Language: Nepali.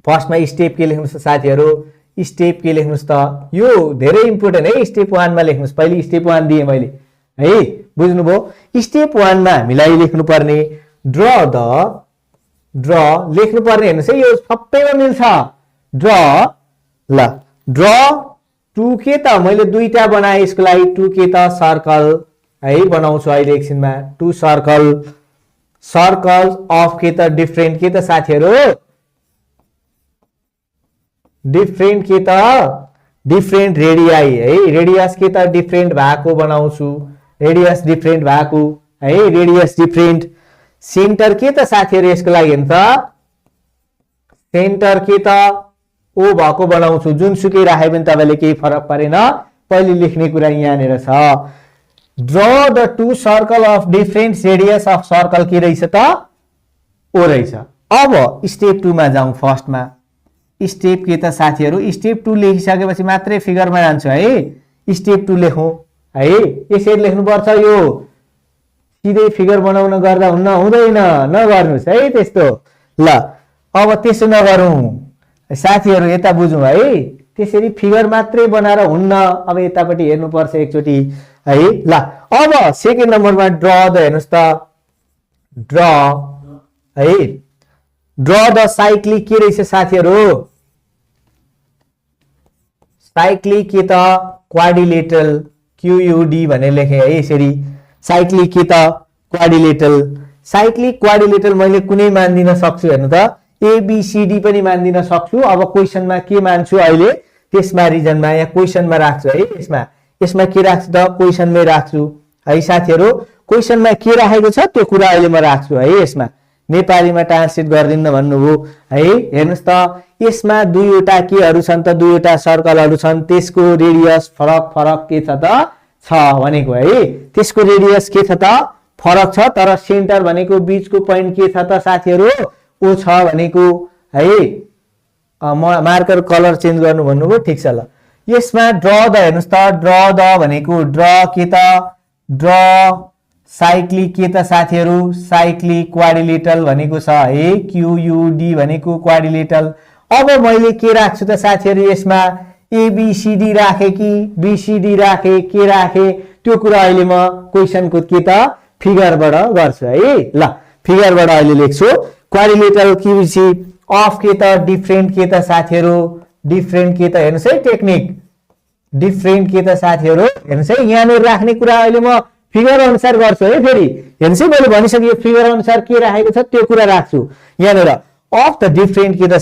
फर्स्टमा स्टेप के लेख्नुस् त साथीहरु स्टेप के लेख्नुस् त यो धेरै इम्पोर्टेन्ट है स्टेप 1 मा लेख्नुस् पहिले स्टेप 1 दिए मैले है बुझ्नुभयो स्टेप 1 मा हामीलाई लेख्नु पर्ने ड्र लेख्नु पर्ने हेर्नुस् है यो सबैमा मिल्छ ड्र ल ड्र 2 के त मैले दुईटा बनाए यसको लागि 2 के त सर्कल है बनाउँछु अहिले एकछिनमा 2 सर्कल अफ के त डिफरेन्ट के त साथीहरु डिफरेन्ट के त डिफरेन्ट रेडियाई है रेडियस के त डिफरेन्ट भएको बनाउँछु रेडियस डिफरेन्ट भएको है रेडियस डिफरेन्ट सेन्टर के त साथीहरु यसको लागि हेर्नु त सेन्टर के त ओ भएको बनाउँछु जुनसुकै राखे पनि तपाईले केही फरक परेन पहिले लेख्ने कुरा यहाँनेर छ draw the 2 circle of different radius of circle के रहेछ त ओ रहेछ अब स्टेप 2 मा जाउँ फर्स्ट मा स्टेप के त साथीहरु स्टेप 2 लेखिसकेपछि मात्रै फिगरमा जान्छु है स्टेप 2 लेखौं है यसरी लेख्नु पर्छ यो सिधै फिगर बनाउन गर्दा हुँदैन नगर्नुस् है त्यस्तो ल अब त्यसो नगरौं साथीहरु यता बुझौं है त्यसरी फिगर मात्रै बनाएर हुन्न अब यतापटि हेर्नु पर्छ एकचोटी है ल अब सेकेन्ड नम्बरमा ड्र द हेर्नुस् त ड्र है ड्र द साइक्लिक के रहेछ साथीहरु साइक्लिक के त क्वाड्रिलेटरल क्यूयूडी भनेर लेखे है यसरी साइक्लिक के त क्वाड्रिलेटरल मैले कुनै मान्दिन सक्छु हेर्नु त एबीसीडी पनि मान्दिन सक्छु अब क्वेशनमा के मान्छु अहिले त्यसमा रिजनमा या क्वेशनमा राख्छु है यसमा के राख्छु त क्वेशनमै राख्छु है साथीहरु क्वेशनमा के राखेको छ त्यो कुरा अहिले म राख्छु है यसमा नेपालीमा ट्रान्सलेट गर्दिन्न भन्नुभयो है हेर्नुस् त यसमा दुईवटा केहरु छन् त दुईवटा सर्कलहरु छन् त्यसको रेडियस फरक के छ त छ भनेको है त्यसको रेडियस के छ त फरक छ तर सेन्टर भनेको बीचको पोइन्ट के छ त साथीहरु ओ छ भनेको है मार्कर कलर चेन्ज गर्नु भन्नुभयो ठीक छ ल यसमा ड्र द हेर्नुस् त ड्र द भनेको ड्र के त ड्र साइक्लिक के त साथीहरु साइक्लिक क्वाड्रिलेटरल भनेको छ है क्यूयूडी भनेको क्वाड्रिलेटरल अब मैले के राख्छु त साथीहरु यसमा एबीसीडी राखे कि बीसीडी राखे के राखे त्यो कुरा अहिले म क्वेशनको के त फिगरबाट गर्छु है ल फिगरबाट अहिले लेख्छु क्वाड्रिलेटरल क्यूसी अफ के त डिफरेन्ट के त साथीहरु डिफरेन्ट के त हेर्नुस् है टेक्निक डिफरेन्ट के त साथीहरु हेर्नुस् है यहाँनेर राख्ने कुरा अहिले म फिगर अनुसार गर्छु है फेरि हेर्नुस् है मैले भनिसके फिगर अनुसार के राखेको छ त्यो कुरा राख्छु यहाँनेर अफ द डिफरेन्ट के त